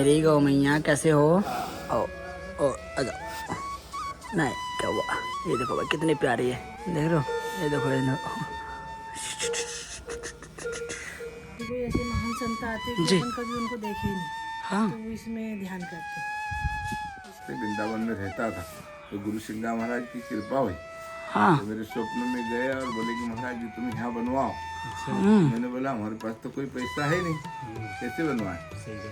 मेरी गौ मैया कैसे हो? ओ ओ आ जाओ। नहीं क्या हुआ? ये देखो भाई कितनी प्यारी है, देख रहे हो? ये देखो ये देखो। कोई ऐसे महान संत आते कि जी। अपन कभी उनको देखे ही नहीं, हाँ तो इसमें ध्यान करते। वृंदावन में रहता था तो गुरु सिंगा महाराज की कृपा हुई हाँ। तो मेरे स्वप्न में गए और बोले कि महाराज जी तुम यहाँ बनवाओ। मैंने बोला हमारे पास तो कोई पैसा है नहीं, कैसे बनवाए?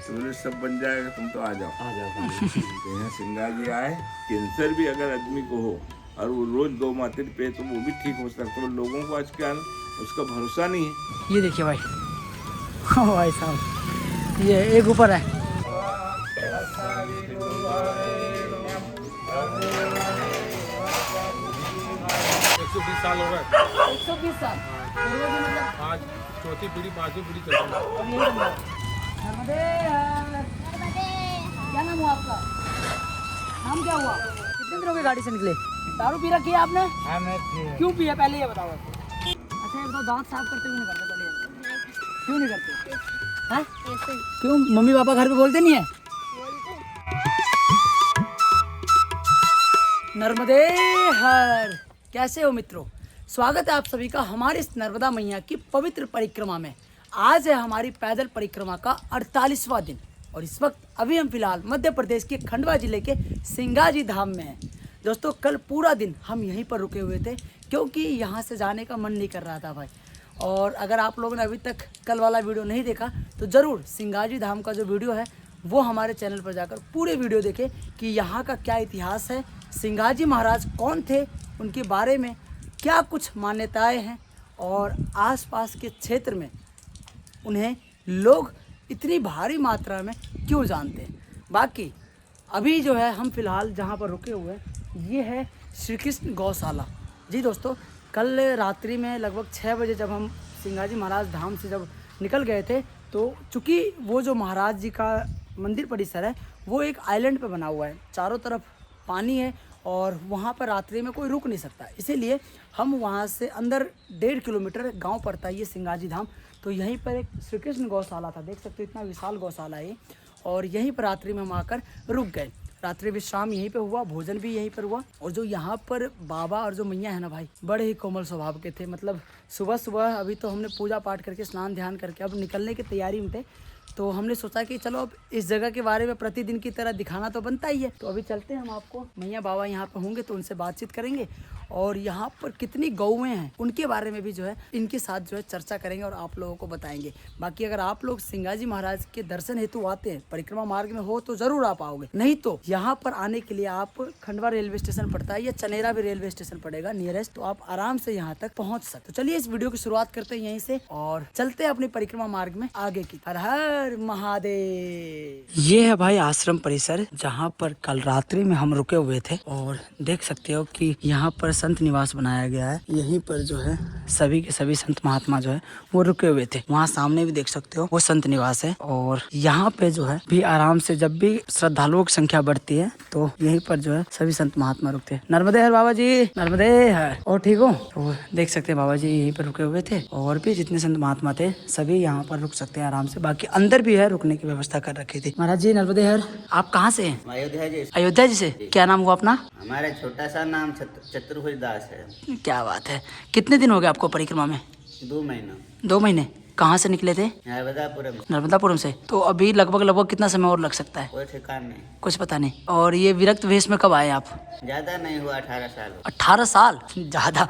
तो बोले सब बन जाएगा, तुम तो आ जाओ। तो यहाँ सिंगा जी आए। कैंसर भी अगर आदमी को हो और वो रोज गौ माता पे तो वो भी ठीक हो सकता है। लोगों को आजकल उसका भरोसा नहीं है। ये देखिए भाई, हाँ भाई साहब, ये एक ऊपर है। 120 साल हो गए। 120 साल मतलब आज चौथी पीढ़ी पांचवी पीढ़ी चल रही है। अब यही बन रहा है। नर्मदे क्या नाम हुआ आपका? नाम क्या हुआ? कितने दिनों की गाड़ी से निकले? दारू पी रखी है आपने? हाँ मैं थी। क्यों पिया पहले ये बताओ। अच्छा ये बताओ, दांत साफ करते हुए नहीं करते पहले? क्यों नहीं करते? हैं? क्यों मम्मी पापा घर पे बोलते नहीं है? नर्मदे हर, कैसे हो मित्रों? स्वागत है आप सभी का हमारे इस नर्मदा मैया की पवित्र परिक्रमा में। आज है हमारी पैदल परिक्रमा का 48वां दिन और इस वक्त अभी हम फिलहाल मध्य प्रदेश के खंडवा जिले के सिंगाजी धाम में हैं। दोस्तों कल पूरा दिन हम यहीं पर रुके हुए थे क्योंकि यहाँ से जाने का मन नहीं कर रहा था भाई। और अगर आप लोगों ने अभी तक कल वाला वीडियो नहीं देखा तो ज़रूर सिंगाजी धाम का जो वीडियो है वो हमारे चैनल पर जाकर पूरे वीडियो देखें कि यहाँ का क्या इतिहास है, सिंगाजी महाराज कौन थे, उनके बारे में क्या कुछ मान्यताएं हैं और आसपास के क्षेत्र में उन्हें लोग इतनी भारी मात्रा में क्यों जानते हैं। बाकी अभी जो है हम फिलहाल जहाँ पर रुके हुए हैं ये है श्री कृष्ण गौशाला। जी दोस्तों, कल रात्रि में लगभग 6 बजे जब हम सिंगाजी महाराज धाम से जब निकल गए थे तो चूँकि वो जो महाराज जी का मंदिर परिसर है वो एक आइलैंड पे बना हुआ है, चारों तरफ पानी है और वहाँ पर रात्रि में कोई रुक नहीं सकता, इसीलिए हम वहाँ से अंदर 1.5 किलोमीटर गांव पड़ता है ये सिंगाजी धाम। तो यहीं पर एक श्री कृष्ण गौशाला था, देख सकते हो इतना विशाल गौशाला है और यहीं पर रात्रि में हम आकर रुक गए। रात्रि विश्राम यहीं पे हुआ, भोजन भी यहीं पर हुआ। और जो यहाँ पर बाबा और जो मैया है ना भाई, बड़े ही कोमल स्वभाव के थे। मतलब सुबह सुबह अभी तो हमने पूजा पाठ करके स्नान ध्यान करके अब निकलने की तैयारी में थे तो हमने सोचा कि चलो अब इस जगह के बारे में प्रतिदिन की तरह दिखाना तो बनता ही है। तो अभी चलते हैं, हम आपको मैया बाबा यहाँ पे होंगे तो उनसे बातचीत करेंगे और यहाँ पर कितनी गौएं हैं उनके बारे में भी जो है इनके साथ जो है चर्चा करेंगे और आप लोगों को बताएंगे। बाकी अगर आप लोग सिंगाजी महाराज के दर्शन हेतु आते हैं, परिक्रमा मार्ग में हो तो जरूर आप आओगे, नहीं तो यहाँ पर आने के लिए आप खंडवा रेलवे स्टेशन पड़ता है या चनेरा भी रेलवे स्टेशन पड़ेगा नियरेस्ट, तो आप आराम से यहाँ तक पहुँच सकते। तो चलिए इस वीडियो की शुरुआत करते हैं यहीं से और चलते हैं अपनी परिक्रमा मार्ग में आगे की। हर हर महादेव। ये है भाई आश्रम परिसर जहाँ पर कल रात्रि में हम रुके हुए थे और देख सकते हो कि यहाँ पर संत निवास बनाया गया है। यहीं पर जो है सभी के सभी संत महात्मा जो है वो रुके हुए थे। वहाँ सामने भी देख सकते हो वो संत निवास है और यहाँ पे जो है भी आराम से जब भी श्रद्धालुओं की संख्या बढ़ती है तो यहीं पर जो है सभी संत महात्मा रुकते हैं। नर्मदे हर बाबा जी, नर्मदे हर। और ठीक हो? तो देख सकते हैं बाबा जी यहीं पर रुके हुए थे और भी जितने संत महात्मा थे सभी यहाँ पर रुक सकते हैं आराम से। बाकी अंदर भी है रुकने की व्यवस्था कर रखी थी। महाराज जी नर्मदे हर, आप कहाँ से हैं? अयोध्या जी। अयोध्या जी से। क्या नाम हुआ अपना? हमारा छोटा सा नाम चतुर्भुज दास है। क्या बात है। कितने दिन हो गए आपको परिक्रमा में? 2 महीना। 2 महीने। कहाँ से निकले थे? नर्मदापुरम। नर्मदापुरम से। तो अभी लगभग कितना समय और लग सकता है? कोई ठिकान नहीं, कुछ पता नहीं। और ये विरक्त वेश में कब आए आप? ज्यादा नहीं हुआ, 18 साल। 18 साल? ज्यादा।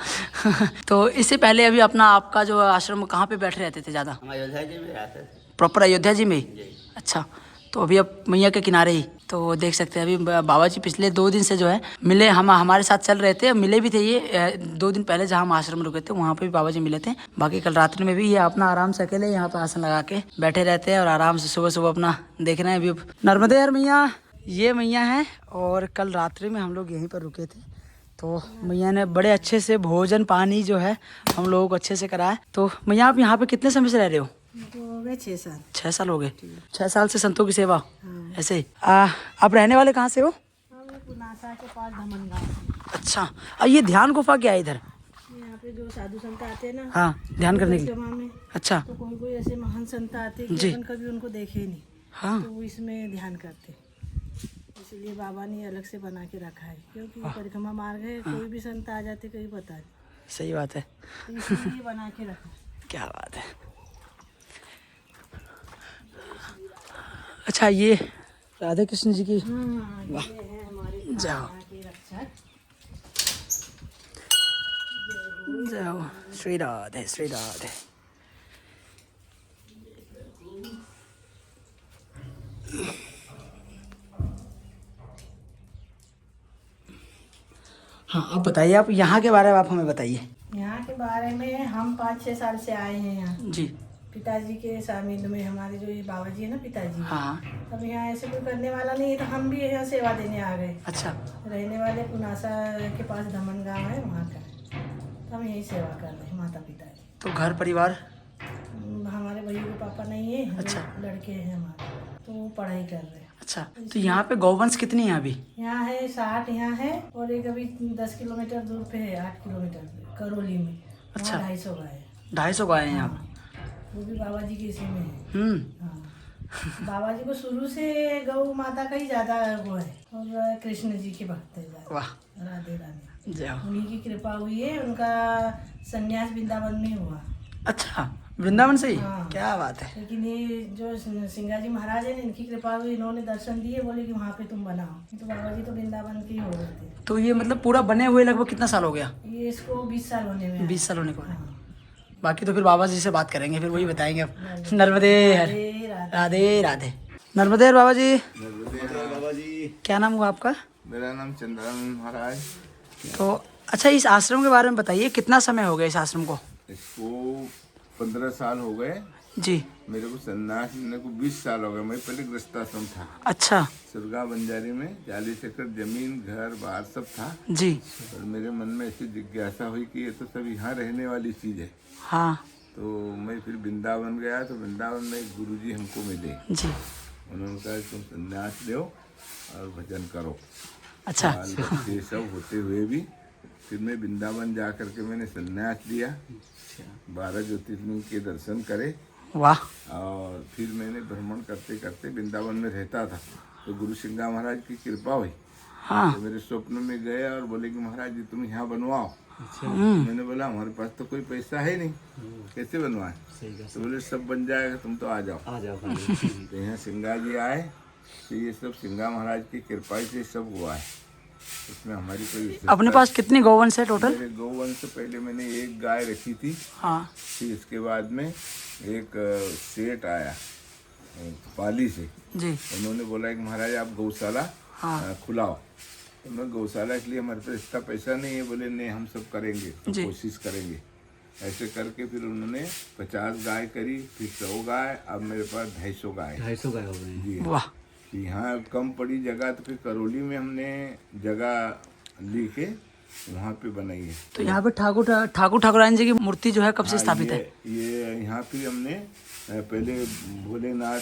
तो इससे पहले अभी अपना आपका जो आश्रम कहाँ पे बैठे रहते थे ज्यादा? हम अयोध्या जी में रहते थे। प्रॉपर अयोध्या जी में? जी। अच्छा, तो अभी अब मैया के किनारे ही। तो देख सकते हैं अभी बाबा जी पिछले 2 दिन से जो है मिले, हम हमारे साथ चल रहे थे, मिले भी थे। ये 2 दिन पहले जहाँ हम आश्रम रुके थे वहाँ पे भी बाबा जी मिले थे। बाकी कल रात्रि में भी ये अपना आराम से अकेले यहाँ पे आसन लगा के बैठे रहते हैं और आराम से सुबह सुबह अपना देख रहे हैं। अभी नर्मदे हर मैया, ये मैया है और कल रात्रि में हम लोग यहीं पर रुके थे तो मैया ने बड़े अच्छे से भोजन पानी जो है हम लोगों को अच्छे से कराया। तो मैया आप यहाँ पे कितने समय से रह रहे हो? हो गए 6 साल। 6 साल हो गए। 6 साल से संतों की सेवा। ऐसे ही। आप रहने वाले कहाँ से हो? पुनासा के पास धमन गाँव। अच्छा, ये ध्यान गुफा क्या है इधर? यहाँ पे जो साधु संत आते हैं ना, हाँ, ध्यान करने के लिए। परिक्रमा में अच्छा तो कोई कोई ऐसे महान संत आते कि जी। अपन कभी उनको देखे ही नहीं, हाँ तो वो इसमें ध्यान करते, इसलिए बाबा ने अलग से बना के रखा है, क्योंकि परिक्रमा मार्ग है, कोई भी संत आ जाते कहीं पता नहीं, सही बात है, तो इसलिए बना के रखा है। क्या बात है। अच्छा ये राधे कृष्ण जी की हाँ, ये है हमारे जाओ के रक्षक। जाओ, श्री राधे श्री राधे। हाँ आप बताइए, आप यहाँ के बारे में आप हमें बताइए। यहाँ के बारे में हम 5-6 साल से आए हैं यहाँ। जी पिताजी के सामिल में हमारे जो ये बाबा जी है ना पिताजी, हाँ अब यहाँ ऐसे कोई करने वाला नहीं है, तो हम भी यहाँ सेवा देने आ गए। अच्छा रहने वाले पुनासा के पास दमन गांव है, वहाँ का है, तो हम यही सेवा कर रहे हैं माता पिता की। तो घर परिवार हमारे भैया के पापा नहीं है, अच्छा। लड़के हैं हमारे, तो वो पढ़ाई कर रहे हैं। अच्छा, तो यहाँ पे गौवंश कितनी है अभी? यहाँ है 60 यहाँ है, और एक अभी 10 किलोमीटर दूर पे है, 8 किलोमीटर पे करौली में, अच्छा। 250 गाय है। 250 गाय हैं यहाँ पे। वो भी बाबा जी के इसी में है। हाँ, बाबा जी को शुरू से गौ माता का ही ज्यादा वो है, और कृष्ण जी के भक्त है ज्यादा। वाह राधे राधे, जाओ। उन्हीं की कृपा हुई है, उनका संन्यास वृंदावन में हुआ। अच्छा वृंदावन से ही? हाँ। क्या बात है। लेकिन ये जो सिंगाजी महाराज है, इनकी कृपा हुई, इन्होंने दर्शन दिए, बोले कि वहाँ पे तुम बनाओ, तो बाबा जी तो वृंदावन के ही हो गए थे। तो ये मतलब पूरा बने हुए लगभग कितना साल हो गया? ये इसको 20 साल होने में आए। 20 साल होने को है। हाँ। बाकी तो फिर बाबा जी से बात करेंगे, फिर वही बताएंगे अब। नर्मदे हर राधे राधे। राधे राधे। नर्मदे हर बाबा जी। बाबा जी, क्या नाम हुआ आपका? मेरा नाम चंद्रानंद महाराज। तो अच्छा इस आश्रम के बारे में बताइए, कितना समय हो गया इस आश्रम को? इसको 15 साल हो गए। जी मेरे को सन्यास लेने को 20 साल हो गए। मैं पहले गृहस्थाश्रम था, अच्छा सुरगा बंजारी में, 40 एकड़ जमीन, घर बार सब था। जी और मेरे मन में ऐसी जिज्ञासा हुई कि ये तो सब यहाँ रहने वाली चीज है। हाँ तो मैं फिर वृंदावन गया, तो वृंदावन में एक गुरुजी हमको मिले। जी उन्होंने कहा तुम सन्यास लो और भजन करो। अच्छा बाल बच्चे सब होते हुए भी फिर मैं वृंदावन जा करके मैंने सन्यास लिया, 12 ज्योतिर्लिंग के दर्शन करे, वाह और फिर मैंने भ्रमण करते करते वृंदावन में रहता था। तो गुरु सिंगा महाराज की कृपा हुई, हाँ तो मेरे स्वप्न में गए और बोले कि महाराज जी तुम यहाँ बनवाओ। मैंने बोला हमारे पास तो कोई पैसा है नहीं, कैसे बनवाए? तो बोले सब बन जाएगा, तुम तो आ जाओ। तो यहाँ सिंगा जी आए, तो ये सब सिंगा महाराज की कृपा से सब हुआ है। इसमें हमारी कोई अपने पास कितनी गौवंश है टोटल? मेरे गौवंश से पहले मैंने एक गाय रखी थी, हाँ फिर इसके बाद में एक सेठ आया पाली से, जी उन्होंने बोला कि महाराज आप गौशाला हाँ। खुलाओ। तो मैं गौशाला के लिए हमारे पास इतना पैसा नहीं है, बोले नहीं हम सब करेंगे, तो जी। कोशिश करेंगे। ऐसे करके फिर उन्होंने 50 गाय करी, फिर 100 गाय, अब मेरे पास 250 गाय। 250 गाय हो गए हैं। जी वाह यहाँ कम पड़ी जगह, तो फिर करौली में हमने जगह ली के वहाँ पे बनाई है। तो यहाँ पे ठाकुरानी जी की मूर्ति जो है कब से स्थापित है? ये यहाँ पे हमने पहले भोलेनाथ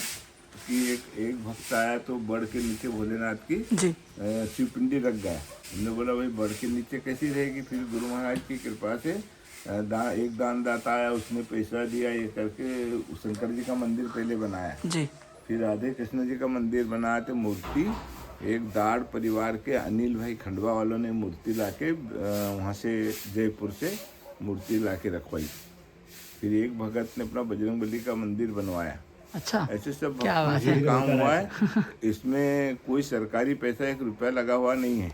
की एक भक्त आया, तो बड़ के नीचे भोलेनाथ की जी शिवपिंडी रख गया। हमने बोला भाई बड़ के नीचे कैसी रहेगी? फिर गुरु महाराज की कृपा से एक दानदाता आया, उसने पैसा दिया, ये करके शंकर जी का मंदिर पहले बनाया। जी फिर राधे कृष्ण जी का मंदिर बनाया, तो मूर्ति एक दाड़ परिवार के अनिल भाई खंडवा वालों ने मूर्ति लाके वहाँ से जयपुर से मूर्ति लाके रखवाई। फिर एक भगत ने अपना बजरंगबली का मंदिर बनवाया। अच्छा ऐसे सब क्या बात भक्तों से काम हुआ है। इसमें कोई सरकारी पैसा 1 रुपया लगा हुआ नहीं है,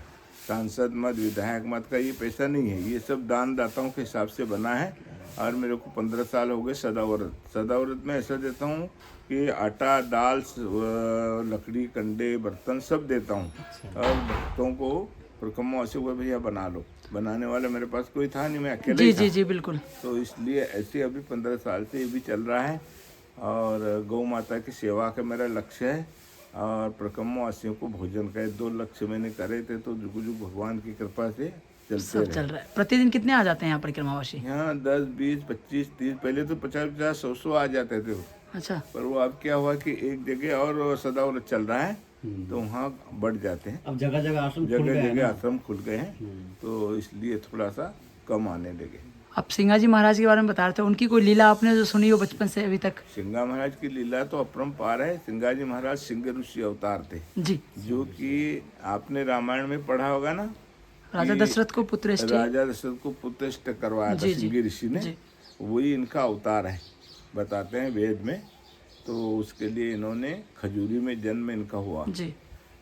सांसद मत विधायक मत का ये पैसा नहीं है, ये सब दान दाताओं के हिसाब से बना है। और मेरे को 15 साल हो गए सदाव्रत में ऐसा देता हूँ कि आटा दाल लकड़ी कंडे बर्तन सब देता हूँ, और भक्तों को परिक्रमा से हुए भैया बना लो, बनाने वाला मेरे पास कोई था नहीं, मैं अकेले जी ही जी था। जी बिल्कुल। तो इसलिए ऐसे अभी 15 साल से ये भी चल रहा है, और गौ माता की सेवा का मेरा लक्ष्य है, और परिक्रमावासियों को भोजन का 2 लक्ष्य मैंने करे थे, तो जुग भगवान की कृपा से चलते सब रहे। चल रहा है। प्रतिदिन कितने आ जाते हैं यहाँ परिक्रमावासी? यहाँ 10, 20, 25, 30, पहले तो 50, 100 आ जाते थे, अच्छा पर वो अब क्या हुआ कि एक जगह और सदाव्रत चल रहा है, तो वहाँ बढ़ जाते हैं, अब जगह जगह आश्रम खुल जगह गए हैं जगह ना। आश्रम खुल गए हैं, तो इसलिए थोड़ा सा कम आने लगे। आप सिंगा जी महाराज के बारे में बता रहे थे, उनकी कोई लीला आपने जो सुनी हो बचपन से अभी तक? सिंगा महाराज की लीला तो अपरंपार है। सिंगा जी महाराज सिंह ऋषि अवतार थे, जी। जो कि आपने रामायण में पढ़ा होगा ना, राजा कि दशरथ को पुत्रेष्टि। राजा दशरथ को पुत्रष्ट करवाया था जी, जी, सिंह ऋषि ने, जी। वही इनका अवतार है, बताते हैं वेद में। तो उसके लिए इन्होंने खजूरी में जन्म इनका हुआ, जी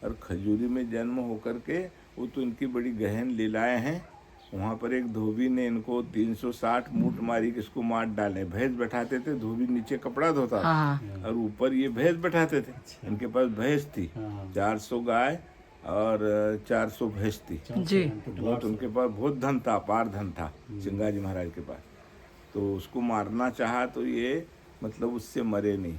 और खजूरी में जन्म होकर के वो तो इनकी बड़ी गहन लीलाएं हैं। वहाँ पर एक धोबी ने इनको 360 मूठ मारी कि इसको मार डालें। भैंस बैठाते थे, धोबी नीचे कपड़ा धोता था हाँ और ऊपर ये भैंस बैठाते थे। इनके पास भैंस थी, 400 गाय और 400 भैंस थी। जी बहुत उनके पास बहुत धन था, अपार धन था सिंगा जी महाराज के पास। तो उसको मारना चाहा तो ये मतलब उससे मरे नहीं।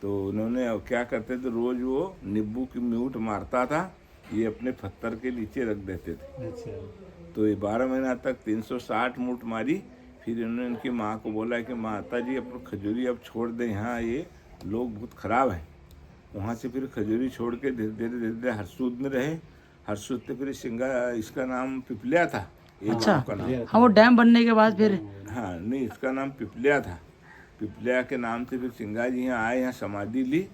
तो उन्होंने क्या करते थे, रोज वो नींबू की मूठ मारता था, ये अपने पत्थर के नीचे रख देते थे। तो ये 12 महीना तक 360 मूठ मारी। फिर इन्होंने इनकी माँ को बोला कि माता जी अब खजूरी अब छोड़ दें, यहाँ ये लोग बहुत खराब हैं। वहाँ से फिर खजूरी छोड़ के धीरे धीरे हरसूद में रहे। हरसूद से फिर सिंगा, इसका नाम पिपलिया था, एक गाँव का नाम। हाँ, वो डैम बनने के बाद फिर हाँ नहीं, इसका नाम पिपलिया था। पिपलिया के नाम से फिर सिंगा जी यहाँ आए, यहाँ समाधि ली।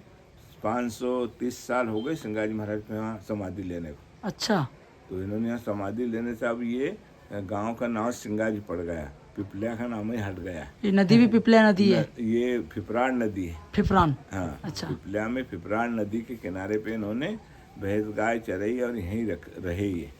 530 साल हो गए सिंगा जी महाराज को यहाँ समाधि लेने को। अच्छा तो इन्होंने यहाँ समाधि लेने से अब ये गांव का नाम सिंगा जी पड़ गया, पिपलिया का नाम ही हट गया। ये नदी भी पिपलिया नदी है? ये फिपराड़ नदी है। फिफरान? हाँ, अच्छा। पिपलिया में फिपराड़ नदी के किनारे पे इन्होंने भैंस गाय चराई और यहीं रहे ये।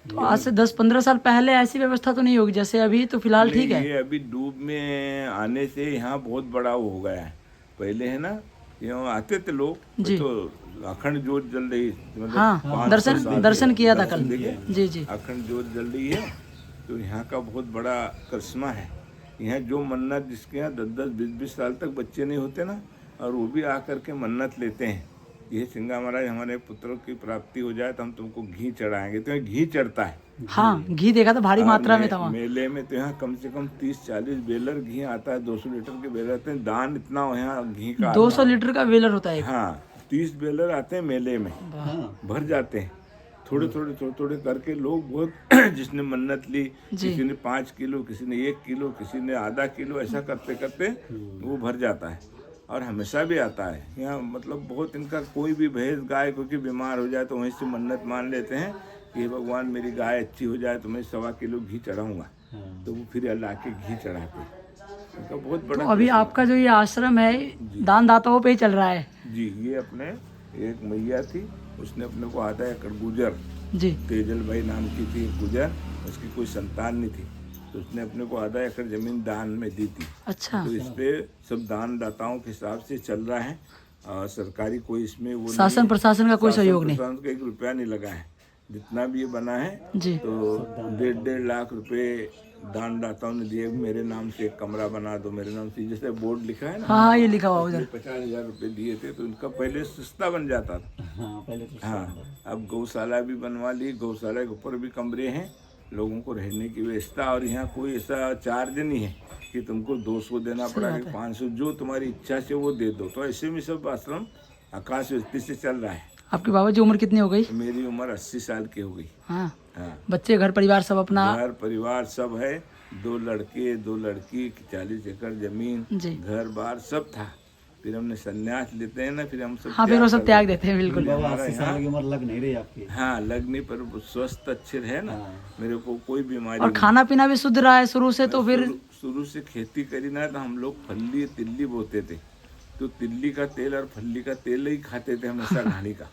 तो आज से 10-15 साल पहले ऐसी व्यवस्था तो नहीं होगी जैसे अभी, तो फिलहाल ठीक है? ये अभी डूब में आने से यहाँ बहुत बड़ा वो हो गया है। पहले है ना, यहाँ आते थे लोग, तो अखंड ज्योत जल रही, मतलब हाँ, 500 साल दर्शन किया था कल। देखिए, जी जी। अखंड ज्योत जल रही है। तो यहाँ का बहुत बड़ा करिश्मा है। यहाँ जो मन्नत, जिसके यहाँ 10-10, 20-20 साल तक बच्चे नहीं होते ना, और वो भी आकर के मन्नत लेते हैं, ये सिंगा महाराज हमारे पुत्रों की प्राप्ति हो जाए तो हम तुमको घी चढ़ाएंगे। तो यहाँ घी चढ़ता है। हाँ, घी देखा था, भारी मात्रा में था वहाँ। मेले में तो यहाँ कम से कम 30-40 बेलर घी आता है, 200 लीटर के बेलर आते हैं। दान इतना यहाँ घी का 200 लीटर का वेलर होता है? हाँ, 30 बेलर आते हैं मेले में, भर जाते हैं। थोड़े थोड़े करके लोग बहुत जिसने मन्नत ली, किसी ने 5 किलो, किसी ने 1 किलो, किसी ने आधा किलो, ऐसा करते करते वो भर जाता है। और हमेशा भी आता है यहाँ, मतलब बहुत इनका कोई भी भैंस गाय क्योंकि बीमार हो जाए तो वहीं से मन्नत मान लेते हैं कि भगवान मेरी गाय अच्छी हो जाए तो मैं 1.25 किलो घी चढ़ाऊँगा। तो वो फिर अल्लाह के घी चढ़ाते हैं। इनका बहुत बड़ा। तो अभी आपका जो ये आश्रम है दान दाताओं पे ही चल रहा है? जी, ये अपने एक मैया थी, उसने अपने को आधा एकड़ गुजर, जी, तेजल भाई नाम की थी गुजर, उसकी कोई संतान नहीं थी, तो उसने अपने को आधा एकड़ जमीन दान में दी थी। अच्छा। तो इस पे सब दान दाताओं के हिसाब से चल रहा है। सरकारी कोई इसमें वो शासन प्रशासन का कोई सहयोग नहीं? शासन का 1 रुपया नहीं लगा है। जितना भी ये बना है जी, तो 1.5 लाख रुपए दान दाताओं ने दिए। मेरे नाम से एक कमरा बना दो, मेरे नाम से, जैसे बोर्ड लिखा है ना, हाँ ये लिखा हुआ उधर। 50,000 रुपए दिए थे। तो इनका पहले सस्ता बन जाता था। हाँ, अब गौशाला भी बनवा ली, गौशाला के ऊपर भी कमरे हैं, लोगों को रहने की व्यवस्था। और यहाँ कोई ऐसा चार्ज नहीं है कि तुमको 200 देना पड़ा, 500, जो तुम्हारी इच्छा से वो दे दो। तो ऐसे में सब आश्रम आकाश व्यक्ति से चल रहा है। आपके बाबा जी उम्र कितनी हो गई? मेरी उम्र 80 साल की हो गई। हाँ, हाँ, बच्चे घर परिवार सब अपना? घर परिवार सब है, 2 लड़के 2 लड़की, 40 एकड़ जमीन, जी। घर बार सब था। फिर हमने संन्यास लेते हैं ना, फिर हम सब हाँ, फिर वो सब त्याग देते हैं, बिल्कुल। हमारा यहाँ उम्र लग नहीं रही आपकी? हाँ, लगने पर स्वस्थ अच्छे रहे ना, मेरे को कोई बीमारी और नहीं। खाना पीना भी शुद्ध रहा है शुरू से? तो फिर शुरू से खेती करी ना, तो हम लोग फल्ली तिल्ली बोते थे, तो तिल्ली का तेल और फल्ली का तेल ही खाते थे हमेशा, घानी का।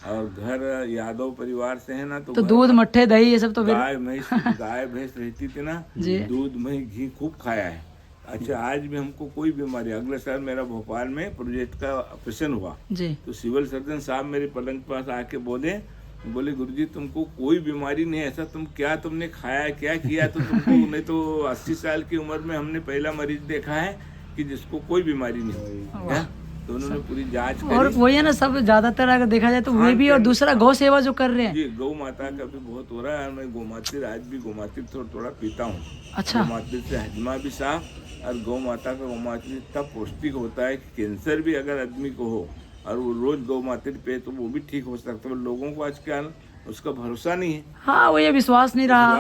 और घर यादव परिवार से है ना, तो दूध मट्ठे दही ये सब तो फिर गाय भैंस रहती थी ना, दूध मही घी खूब खाया है। अच्छा, आज भी हमको कोई बीमारी, अगले साल मेरा भोपाल में प्रोजेक्ट का ऑपरेशन हुआ जी, तो सिविल सर्जन साहब मेरे पलंग के पास आके बोले गुरुजी तुमको कोई बीमारी नहीं है, ऐसा तुमने खाया क्या किया तो तुमको नहीं तो 80 साल की उम्र में हमने पहला मरीज देखा है कि जिसको कोई बीमारी नहीं हुई। तो उन्होंने पूरी जांच करी। और वही है ना, सब ज्यादातर अगर देखा जाए तो वही भी, और दूसरा गौ सेवा जो कर रहे हैं। जी, गौ माता का भी बहुत हो रहा है। मैं गौमातिर आज भी गौमातिर थोड़ा पीता हूँ। अच्छा। गौमातिर से हजमा भी साफ, और गौ माता का गौमातिर इतना पौष्टिक होता है कि कैंसर भी अगर आदमी को हो और वो रोज गौ मातिर पे तो वो भी ठीक हो सकता है। लोगों को आजकल उसका भरोसा नहीं है, हाँ वो ये विश्वास नहीं रहा,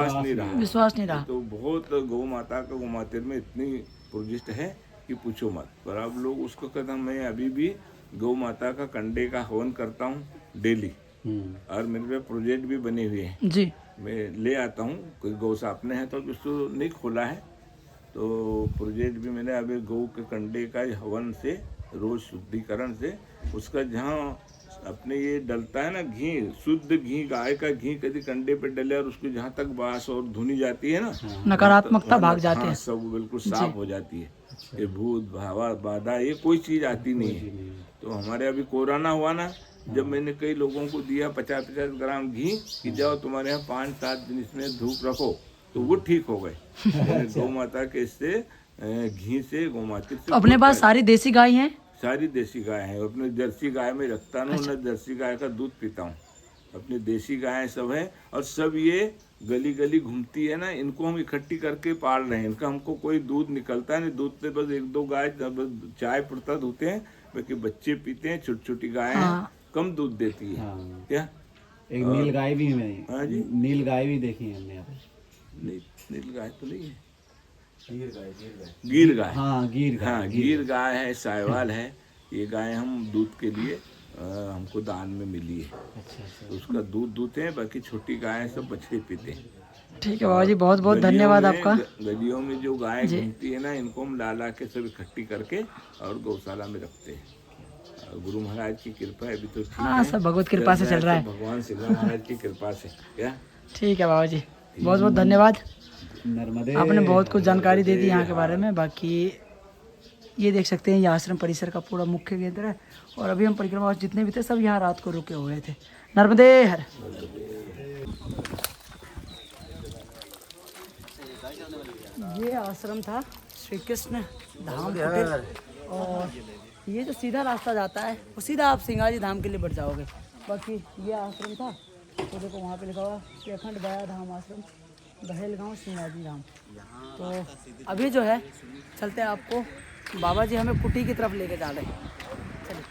विश्वास नहीं रहा। रहा। तो बहुत गौ माता का गौ मातेर में इतनी प्रोजेक्ट है कि पूछो मत। पर अब लोग उसको कहते हैं, मैं अभी भी गौ माता का कंडे का हवन करता हूँ डेली, और मेरे पे प्रोजेक्ट भी बने हुए हैं। जी मैं ले आता हूँ, कोई गौ अपने है तो उसको नहीं खोला है, तो प्रोजेक्ट भी मैंने अभी गौ के कंडे का हवन से, रोज शुद्धिकरण से, उसका जहाँ अपने ये डलता है ना घी, शुद्ध घी, गाय का घी कभी कंडे पे डले और उसको जहाँ तक बास और धुनी जाती है ना, नकारात्मकता भाग जाते हाँ, हैं। सब बिल्कुल साफ हो जाती है। ये भूत भावा बाधा ये कोई चीज आती नहीं है। तो हमारे अभी कोरोना हुआ ना, जब मैंने कई लोगों को दिया 50-50 ग्राम घी कि जाओ तुम्हारे यहाँ 5-7 दिन इसमें धूप रखो, तो वो ठीक हो गए। गौ माता के इससे घी से, गौ माता से अपने पास सारी देसी गाय हैं। सारी देसी गाय है। अपने जर्सी गाय में रखता हूँ ना, जर्सी गाय का दूध पीता हूँ। अपनी देसी गायें सब है, और सब ये गली गली घूमती है ना, इनको हम इकट्ठी करके पाल रहे हैं। इनका हमको कोई दूध निकलता नहीं, दूध से बस 1-2 गाय चाय पुरता धोते हैं, बाकी बच्चे पीते हैं। छोटी छोटी गायें हैं, कम दूध देती है। क्या एक नील गाय भी है। हाँ जी, नील गाय भी देखी है हमने यहाँ पे। नील गाय तो नहीं है, गिर गाय। हाँ गिर गाय। हाँ गिर गाय है, साहिवाल है। ये गाय हम दूध के लिए हमको दान में मिली है, तो उसका दूध दूते हैं। बाकी छोटी गायें सब बछड़े पीते हैं। ठीक है बाबा जी, बहुत बहुत धन्यवाद आपका। गलियों में जो गाय घूमती है ना, इनको हम ला के सब इकट्ठी करके और गौशाला में रखते हैं। गुरु महाराज की कृपा है, अभी तो ठीक हाँ है, सब भगवत कृपा से चल रहा है। भगवान श्री महाराज की कृपा से। क्या ठीक है बाबा जी, बहुत बहुत धन्यवाद। नर्मदे। आपने बहुत कुछ जानकारी दे दी यहाँ के बारे में। बाकी ये देख सकते हैं, ये आश्रम परिसर का पूरा मुख्य केंद्र है, और अभी हम परिक्रमा जितने भी थे सब यहाँ रात को रुके हुए थे। नर्मदे हर। ये आश्रम था श्री कृष्ण धाम कुटीर, और ये जो सीधा रास्ता जाता है वो सीधा आप सिंगाजी धाम के लिए बढ़ जाओगे। बाकी ये आश्रम था, तो देखो वहाँ पे लिखा हुआ श्री अखंड दया धाम आश्रम, बहेलगांव सिंगाजी धाम। तो अभी जो है चलते हैं, आपको बाबा जी हमें कुटी की तरफ लेके जा रहे हैं। चलिए,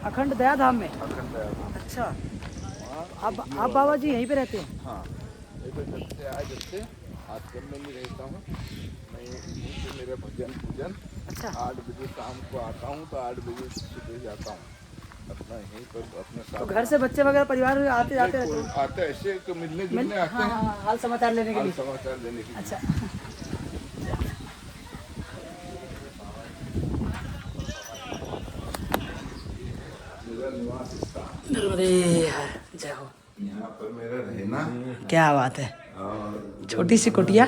अखंड दया धाम में। अच्छा, अब आप बाबा जी यहीं पे रहते हैं? हाँ, जब से आश्रम में नहीं रहता हूँ मैं, यहीं से मेरा भजन पूजन। अच्छा, 8 बजे शाम को आता हूँ, तो 8 बजे सुबह जाता हूँ अपना यहीं पर अपने साथ। तो घर से बच्चे वगैरह परिवार आते जाते रहते हैं? आते ऐसे मिलने जुलने आते हैं, हाँ, हाल समाचार लेने के लिए। समाचार देने के लिए। अच्छा, मेरा निवास स्थान नर्मदे हर, जय हो। यहाँ पर मेरा रहना, क्या बात है। और छोटी सी कुटिया,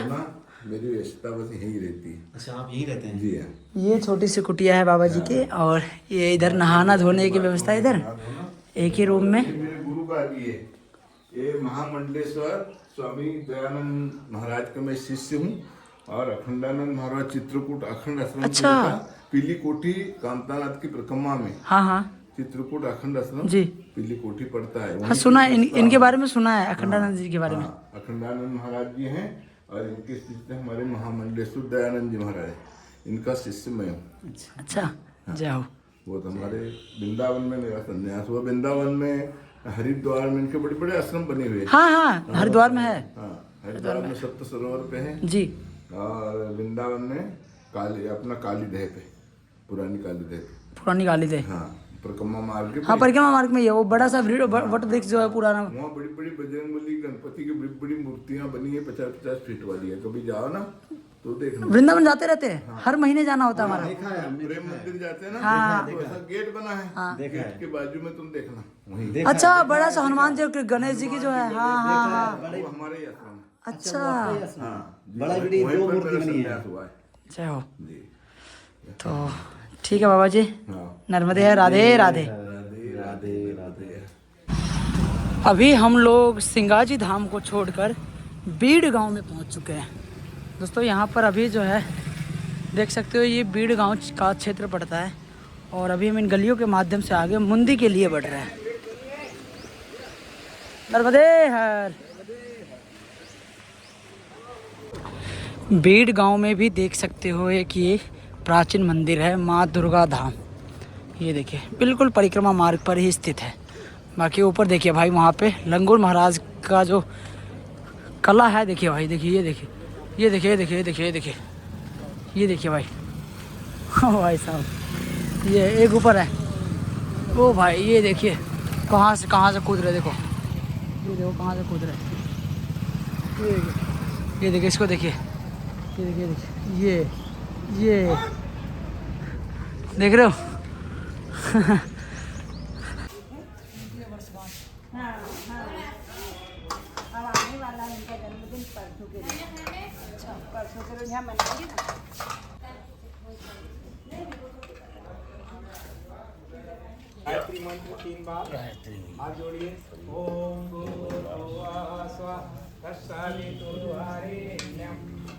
मेरी व्यवस्था बस यहीं रहती है। अच्छा, आप यहीं रहते हैं? जी हाँ। ये छोटी सी कुटिया है बाबा जी की, और ये इधर नहाना धोने की व्यवस्था है इधर एक ही रूम में। ये मेरे गुरु का भी है, ये महामंडलेश्वर स्वामी दयानंद महाराज का मैं शिष्य हूँ, और अखंडानंद महाराज चित्रकूट अखंड आश्रम। अच्छा। पीली कोठी कामतानाथ की परिक्रमा में हाँ हाँ चित्रकूट अखंड आश्रम जी, पीली कोठी पड़ता है। हाँ सुना है, इनके बारे में सुना है, अखंडानंद जी के बारे में। हाँ, अखंडानंद महाराज जी हैं, और इनके शिष्य हमारे महामंडलेश्वर दयानंद जी महाराज, इनका शिष्य मैं हूँ। अच्छा, जय हो। वो तो हमारे वृंदावन में मेरा संन्यास हुआ। वृंदावन में, हरिद्वार में इनके बड़े बड़े आश्रम बने हुए हैं। हाँ हाँ, हरिद्वार में है। हाँ, हरिद्वार में सप्त सरोवर पे है जी, और वृंदावन में काली, अपना कालीदेह पे, पुरानी कालीदेह पे। पुरानी गाली दे। हाँ, परिक्रमा मार्ग के हाँ, परिक्रमा मार्ग में ही है वो बड़ा सा वट वृक्ष जो है पुराना। वहाँ बड़ी बड़ी बजरंगबली गणपति की बड़ी बड़ी मूर्तियाँ बनी है, 50-50 फीट वाली है। कभी जाओ ना तो देखना। वृंदावन जाते रहते हैं, हर महीने जाना होता है हमारा। प्रेम मंदिर जाते हैं ना, तो ऐसा गेट बना है, गेट के बाजू में तुम देखना वहीं। अच्छा, बड़ा सा हनुमान जी और गणेश जी की जो है। हाँ हाँ हाँ, वो हमारे ही आश्रम है। अच्छा, हाँ, बड़ा बड़ी वहीं दो पर मूर्ति मेरा बनी है। संन्यास हुआ है। जय हो। जी तो ठीक है बाबा जी, हाँ, नर्मदे है, राधे राधे। राधे राधे राधे। अभी हम लोग सिंगाजी धाम को छोड़कर बीड़ गांव में पहुंच चुके हैं दोस्तों। यहाँ पर अभी जो है देख सकते हो, ये बीड़ गांव का क्षेत्र पड़ता है, और अभी हम इन गलियों के माध्यम से आगे मुंदी के लिए बढ़ रहे हैं। नर्मदे हर। बीड़ गांव में भी देख सकते हो एक ये प्राचीन मंदिर है, माँ दुर्गा धाम। ये देखिए, बिल्कुल परिक्रमा मार्ग पर ही स्थित है। बाकी ऊपर देखिए भाई, वहाँ पे लंगूर महाराज का जो कला है देखिए भाई, देखिए ये देखिए, ये देखिए, ये देखिए, ये देखिए, ये देखिए, ये देखिए भाई। ओ भाई साहब, ये एक ऊपर है। ओ भाई ये देखिए कहाँ से कूद रहे, देखो ये देखो कहाँ से कूद रहे। ये देखिए इसको देखिए, ये देखिए, ये देख रहे हो। गायत्री मंत्र 3 बार हाथ जोड़िए। ओम भूर्भुवः स्वः तत्सवितुर्वरेण्यं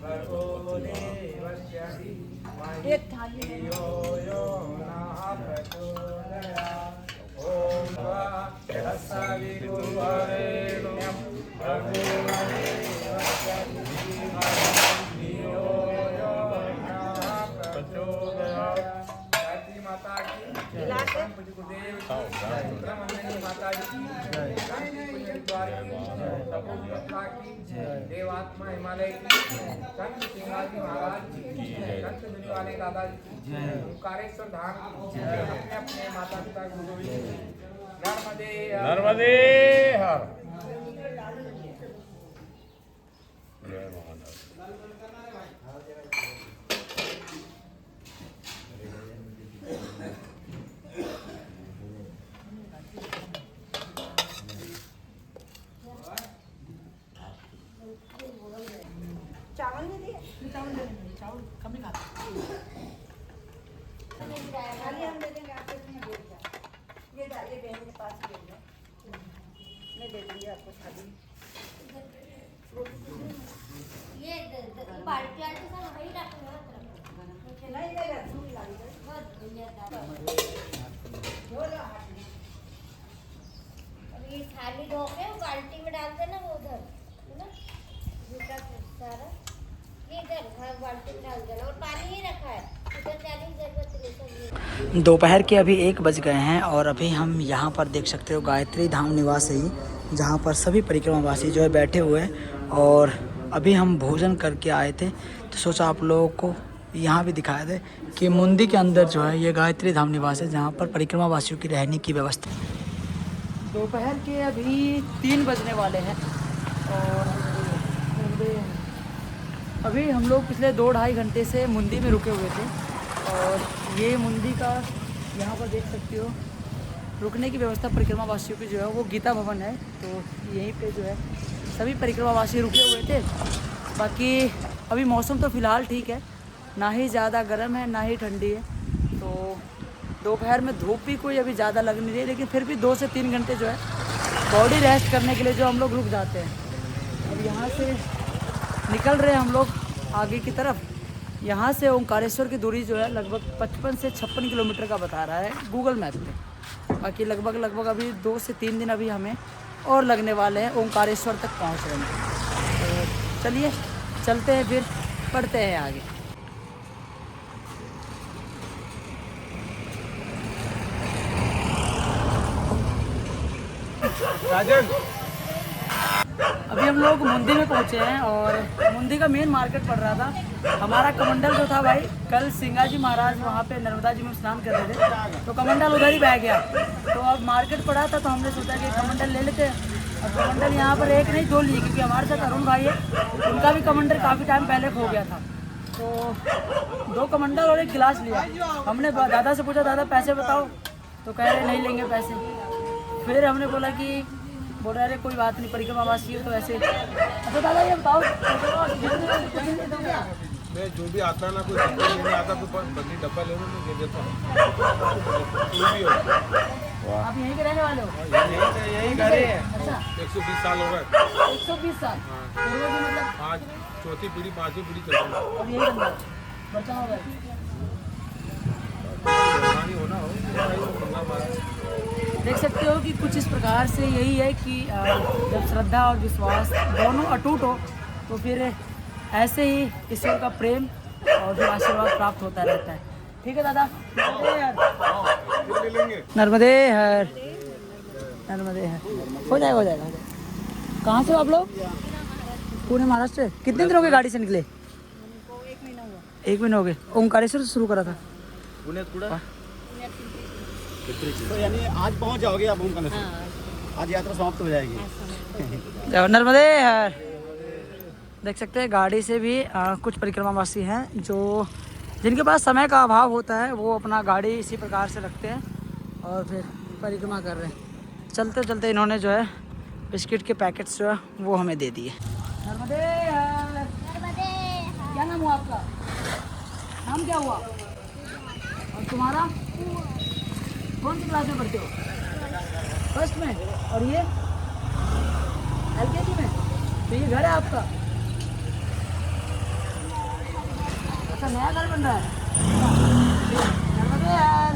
भर्गो देवस्य धीमहि धियो यो नः प्रचोदयात्। ओम तत्सवितुर्वरेण्यं भर्गो देवस्य धीमहि धियो यो नः प्रचोदयात्। गायत्री माता की गुरुदेव माता जी की देवात्मा हिमालय की, संत सिंगाजी महाराज की, संत दुनि वाले दादा जी की, ओंकारेश्वर धाम की, अपने अपने माता पिता गुरु नर्मदे नर्मदे हर। ये थाली धो के वो बाल्टी में डाल देना, वो उधर है ना, जूता सारा ये इधर बाल्टी में डाल देना, और पानी ही रखा है उधर, जाने की जरूरत नहीं। दोपहर के अभी 1 बज गए हैं और अभी हम यहाँ पर देख सकते हो गायत्री धाम निवास है ये, जहाँ पर सभी परिक्रमावासी जो है बैठे हुए हैं। और अभी हम भोजन करके आए थे तो सोचा आप लोगों को यहाँ भी दिखाया दे कि मुंदी के अंदर जो है ये गायत्री धाम निवास है, जहाँ पर परिक्रमावासियों की रहने की व्यवस्था है। दोपहर के अभी 3 बजने वाले हैं और अभी हम लोग पिछले 2-2.5 घंटे से मुंदी में रुके हुए थे। और ये मुंदी का यहाँ पर देख सकते हो रुकने की व्यवस्था परिक्रमावासियों की जो है वो गीता भवन है, तो यहीं पे जो है सभी परिक्रमावासी रुके हुए थे। बाकी अभी मौसम तो फ़िलहाल ठीक है, ना ही ज़्यादा गर्म है ना ही ठंडी है, तो दोपहर में धूप भी कोई अभी ज़्यादा लग नहीं रही, लेकिन फिर भी 2 से 3 घंटे जो है बॉडी रेस्ट करने के लिए जो हम लोग रुक जाते हैं। अब यहाँ से निकल रहे हैं हम लोग आगे की तरफ। यहाँ से ओंकारेश्वर की दूरी जो है लगभग 55 से 56 किलोमीटर का बता रहा है गूगल मैप पे। बाकी लगभग अभी 2 से 3 दिन अभी हमें और लगने वाले हैं ओंकारेश्वर तक पहुँचने में। तो चलिए चलते हैं, फिर पढ़ते हैं आगे। राजन अभी हम लोग मुंदी में पहुंचे हैं और मुंदी का मेन मार्केट पड़ रहा था। हमारा कमंडल जो था भाई, कल सिंगाजी महाराज वहाँ पे नर्मदा जी में स्नान कर रहे थे, तो कमंडल उधर ही बह गया। तो अब मार्केट पड़ा था तो हमने सोचा कि कमंडल ले लेते हैं। और कमंडल यहाँ पर 1 नहीं 2 लिए, क्योंकि हमारे साथ अरुण भाई है, उनका भी कमंडल काफ़ी टाइम पहले खो गया था। तो 2 कमंडल और 1 गिलास लिया। हमने दादा से पूछा, दादा पैसे बताओ, तो कह रहे नहीं लेंगे पैसे। फिर हमने बोला कि बोल रहे कोई बात नहीं, परिक्रमावासी हो तो ऐसे। अच्छा दादा ये बताओ, मैं जो भी आता है ना, कोई डब्बा लेने आता तो बदली डब्बा ले लो, मैं दे देता हूँ। कोई भी हो। आप यहीं के रहने वाले हो? यही घर है। अच्छा 120 साल हो गए। 120 साल पूर्वज मतलब? आज 4थी पीढ़ी 5वीं पीढ़ी चल रही है। अब यही धंधा बचा हो गया। मेहरबानी होना हो। देख सकते हो कि कुछ इस प्रकार से यही है कि जब श्रद्धा और विश्वास दोनों अटूट हो तो फिर ऐसे ही ईश्वर का प्रेम और फिर आशीर्वाद प्राप्त होता रहता है। ठीक है दादा, ले लेंगे। नर्मदे हर। नर्मदे है, हो जाएगा हो जाएगा हो जाएगा। कहाँ से हो आप लोग? पुणे महाराष्ट्र। कितने दिन हो गए गाड़ी से निकले? 1 महीना हो गए। ओंकारेश्वर से शुरू करा था। तो यानी आज पहुंच जाओगे आप ओमकारेश्वर? आज यात्रा समाप्त हो जाएगी। नर्मदे हर। देख सकते हैं गाड़ी से भी कुछ परिक्रमावासी हैं जो जिनके पास समय का अभाव होता है, वो अपना गाड़ी इसी प्रकार से रखते हैं और फिर परिक्रमा कर रहे हैं। चलते चलते इन्होंने जो है बिस्किट के पैकेट्स जो है वो हमें दे दिए। नर्मदे हर। क्या नाम हुआ आपका? नाम क्या हुआ? और तुम्हारा? कौन सी क्लास में पढ़ते हो? फर्स्ट में। और ये LKG में? तो ये घर है आपका? अच्छा, नया घर बन रहा है। नर्मदे यार।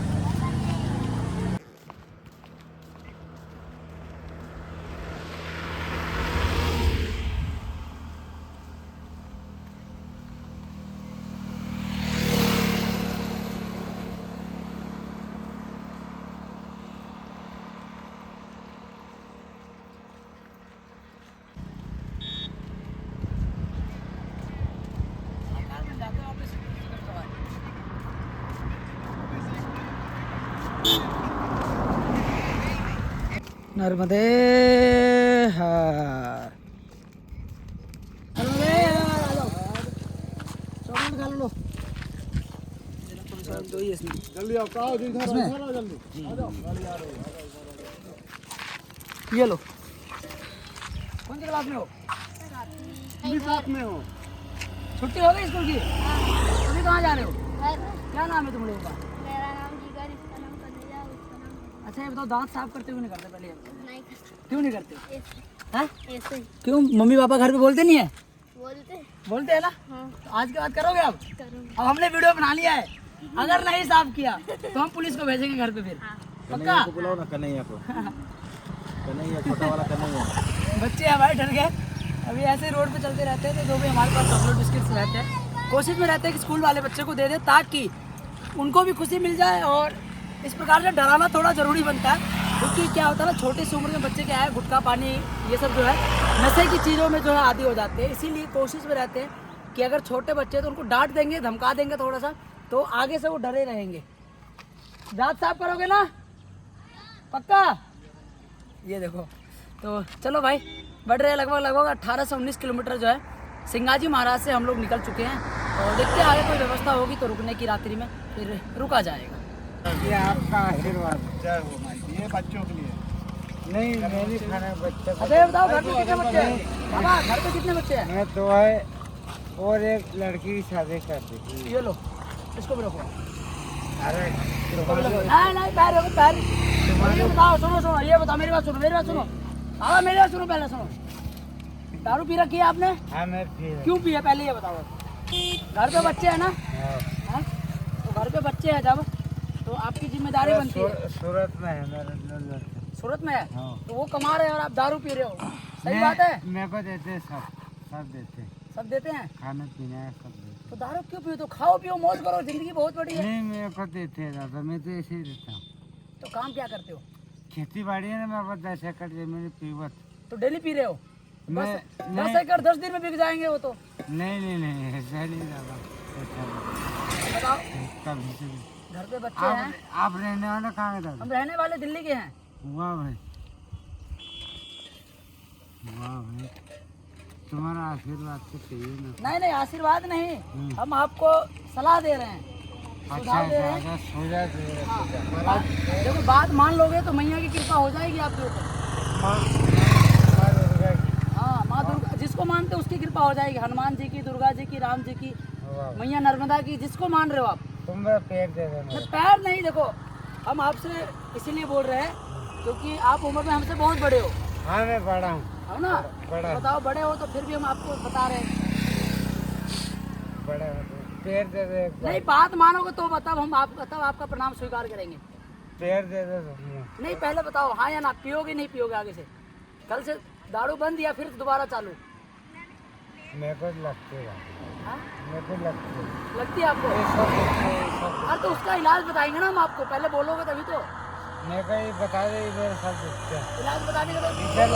नर्मदे हर। नर्मदे हर। आ जाओ, चॉकलेट खा लो। दो ही इसमें। जल्दी आओ, आओ जी, इधर आओ जल्दी। आ जाओ, गाड़ी आ रही है। ये लो। कौन सी क्लास में हो? साथ में हो। छुट्टी हो गई स्कूल की? अभी कहाँ जा रहे हो? घर। क्या नाम है तुम लोगों का? मेरा नाम जिगर, इसका नाम कन्हैया, उसका नाम अच्छा ये बताओ, दांत साफ करते हुए नहीं करते पहले? नहीं करते। क्यों नहीं करते? ऐसे हैं? ऐसे क्यों, मम्मी पापा घर पे बोलते नहीं है? बोलते। बोलते हैं ना? हाँ, तो आज के बाद करोगे अब? करूँगी। अब हमने वीडियो बना लिया है, अगर नहीं साफ किया तो हम पुलिस को भेजेंगे घर पे फिर। पक्का? बुलाओ ना कन्हैया को। कन्हैया, छोटा वाला कन्हैया। बच्चे हैं भाई, डर गए। अभी ऐसे ही रोड पे चलते रहते हैं तो जो भी हमारे पास चॉकलेट बिस्किट्स रहते हैं, कोशिश में रहते हैं कि स्कूल वाले बच्चे को दे दे ताकि उनको भी खुशी मिल जाए। और इस प्रकार से डराना थोड़ा ज़रूरी बनता है, क्योंकि क्या होता है ना, छोटी सी उम्र में बच्चे क्या है, गुटखा पानी ये सब जो है नशे की चीज़ों में जो है आदी हो जाते हैं। इसीलिए कोशिश में रहते हैं कि अगर छोटे बच्चे तो उनको डांट देंगे, धमका देंगे थोड़ा सा, तो आगे से वो डरे रहेंगे। दांत साफ करोगे ना? पक्का? ये देखो, तो चलो भाई, बढ़ रहे हैं। लगभग 18 से 19 किलोमीटर जो है सिंगाजी महाराज से हम लोग निकल चुके हैं और देखते हैं आगे कोई व्यवस्था होगी तो रुकने की रात्रि में फिर रुका जाएगा। ये आपका आशीर्वाद जय हो माई। ये बच्चों के लिए नहीं, मैंने खाना बच्चा। अच्छा ये बताओ, घर पे कितने बच्चे हैं? बाबा घर पे कितने बच्चे हैं? मैं तो है और एक लड़की की शादी कर दी थी। ये लो, इसको भी रखो। अरे नहीं पैर रखो, पैर। ये बताओ, सुनो, ये बताओ, मेरी बात सुनो बाबा, मेरी बात सुनो, पहले सुनो। दारू पी रखी है आपने? हाँ, मैं फिर क्यों पिए पहले ये बताओ। घर पे बच्चे हैं ना? हाँ? तो घर पे बच्चे हैं जब, तो आपकी जिम्मेदारी बनती है। सूरत में है मेरा लड़का। सूरत में है? हाँ। तो वो कमा रहे हैं और आप दारू पी रहे हो, सही बात है? मेरे को देते सब देते, सब देते हैं खाना पीना सब देते। तो दारू क्यों पियो? तो खाओ पियो, मौज करो, जिंदगी बहुत बड़ी है। नहीं, मेरे को देते हैं दादा, मैं तो ऐसे ही रहता हूँ। तो काम क्या करते हो? खेती बाड़ी है ना, मेरे पास 10 एकड़ जमीन पीवत। तो डेली पी रहे हो? मैं 10 एकड़ 10 दिन में बिक जाएंगे वो तो। नहीं ऐसा नहीं दादा, बताओ, कभी से भी। घर पे बच्चे हैं। आप रहने वाले कहाँ है दादा? हम रहने वाले दिल्ली के हैं। वाह भाई, वाह भाई, तुम्हारा आशीर्वाद तो चाहिए ना। नहीं आशीर्वाद नहीं, हम आपको सलाह दे रहे हैं, अच्छा सुझाव दे रहे हैं। दादा, सो जाते हाँ, देखो बात मान लोगे तो मैया की कृपा हो जाएगी आपके ऊपर। हाँ, माँ दुर्गा जिसको मानते हो उसकी कृपा हो जाएगी। हनुमान जी की, दुर्गा जी की, राम जी की, मैया नर्मदा की, जिसको मान रहे हो आप। तुम मेरा पैर दे देना। मैं पैर नहीं, देखो हम आपसे इसीलिए बोल रहे हैं क्योंकि आप उम्र में हमसे बहुत बड़े हो। हाँ, मैं बड़ा हूँ। है ना? बड़ा। तो बताओ, बड़े हो तो फिर भी हम आपको बता रहे हैं। बड़ा पैर दे दे, नहीं बात मानोगे तो बताओ, हम तब आपका प्रणाम स्वीकार करेंगे। पैर दे दे तुमने। नहीं पहले बताओ, हाँ या ना, पियोगे नहीं पियोगे आगे से? कल से दारू बंद या फिर दोबारा चालू? मेरे को लगती है, हाँ? मेरे को लगती है। लगती है आपको? अरे तो उसका इलाज बताएंगे ना हम आपको, पहले बोलोगे तभी तो। मैं कहीं बता दे इधर सब दुखता है, इलाज बताने का तो इधर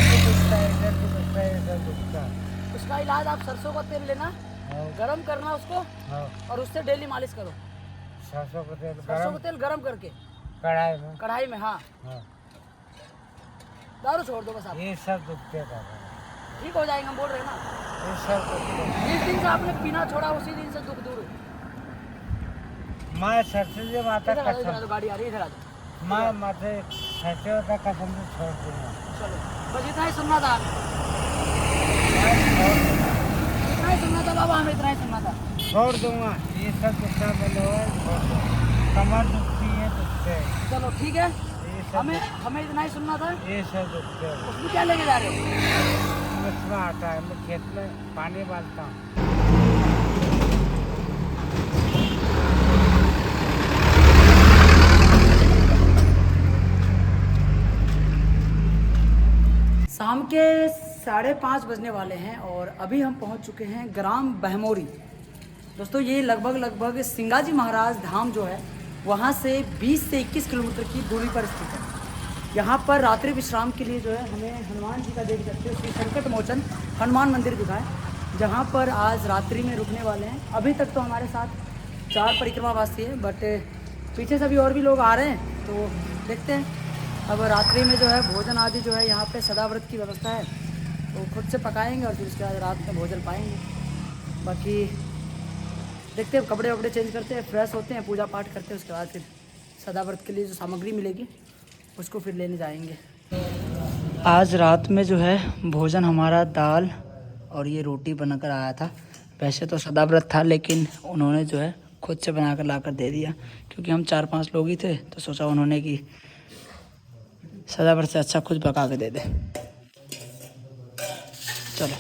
भी दुखता है, इधर भी दुखता है, इधर दुखता है। उसका इलाज आप सरसों का तेल लेना, हाँ, गरम करना उसको हाँ, और उससे डेली मालिश करो। सरसों का तेल सरसों गरम का तेल गरम करके कढ़ाई में। कढ़ाई में। हाँ, हाँ, दारू छोड़ दो बस आप, ये सब दुखते हैं बाबा, ठीक हो जाएंगे, हम बोल रहे हैं ना। ये सब दुखते हैं। जिस दिन से आपने पीना छोड़ा उसी दिन से दुख दूर हो। मैं सरस्वती माता इधर आ जाओ, इधर आ कसम, जाओ, गाड़ी आ रही है, इधर आ जाओ। मैं माते सरस्वती माता कसम से छोड़ दूंगा, चलो बस इतना ही सुनना था, मैं इतना ही सुनना था बाबा, हमें इतना ही सुनना था। छोड़ दूंगा। ये सब दुखता बंद हो है, छोड़ दूंगा। कमर दुखती है, दुखते हैं, चलो ठीक है, ये सब हमें इतना ही सुनना था। ये सब दुखते हैं। उसमें क्या लेके जा रहे हो? मछुआ आता है, मैं खेत में पानी डालता हूँ। शाम के 5:30 बजने वाले हैं और अभी हम पहुंच चुके हैं ग्राम बहमोरी। दोस्तों ये लगभग सिंगाजी महाराज धाम जो है वहां से 20 से 21 किलोमीटर की दूरी पर स्थित है। यहाँ पर रात्रि विश्राम के लिए जो है हमें हनुमान जी का देख सकते हो, श्री संकट मोचन हनुमान मंदिर दिखा है, जहाँ पर आज रात्रि में रुकने वाले हैं। अभी तक तो हमारे साथ 4 परिक्रमावासी है, बट पीछे से भी और भी लोग आ रहे हैं, तो देखते हैं। अब रात्रि में जो है भोजन आदि जो है यहाँ पे सदाव्रत की व्यवस्था है, तो खुद से पकाएंगे और फिर उसके बाद रात में भोजन पाएंगे। बाकी देखते हैं, कपड़े वपड़े चेंज करते हैं, फ्रेश होते हैं, पूजा पाठ करते हैं, उसके बाद फिर सदाव्रत के लिए जो सामग्री मिलेगी उसको फिर लेने जाएंगे। आज रात में जो है भोजन हमारा दाल और ये रोटी बनाकर आया था। वैसे तो सदाव्रत था, लेकिन उन्होंने जो है खुद से बनाकर लाकर दे दिया, क्योंकि हम 4-5 लोग ही थे, तो सोचा उन्होंने कि सदाव्रत से अच्छा खुद पका के दे दे। चलो।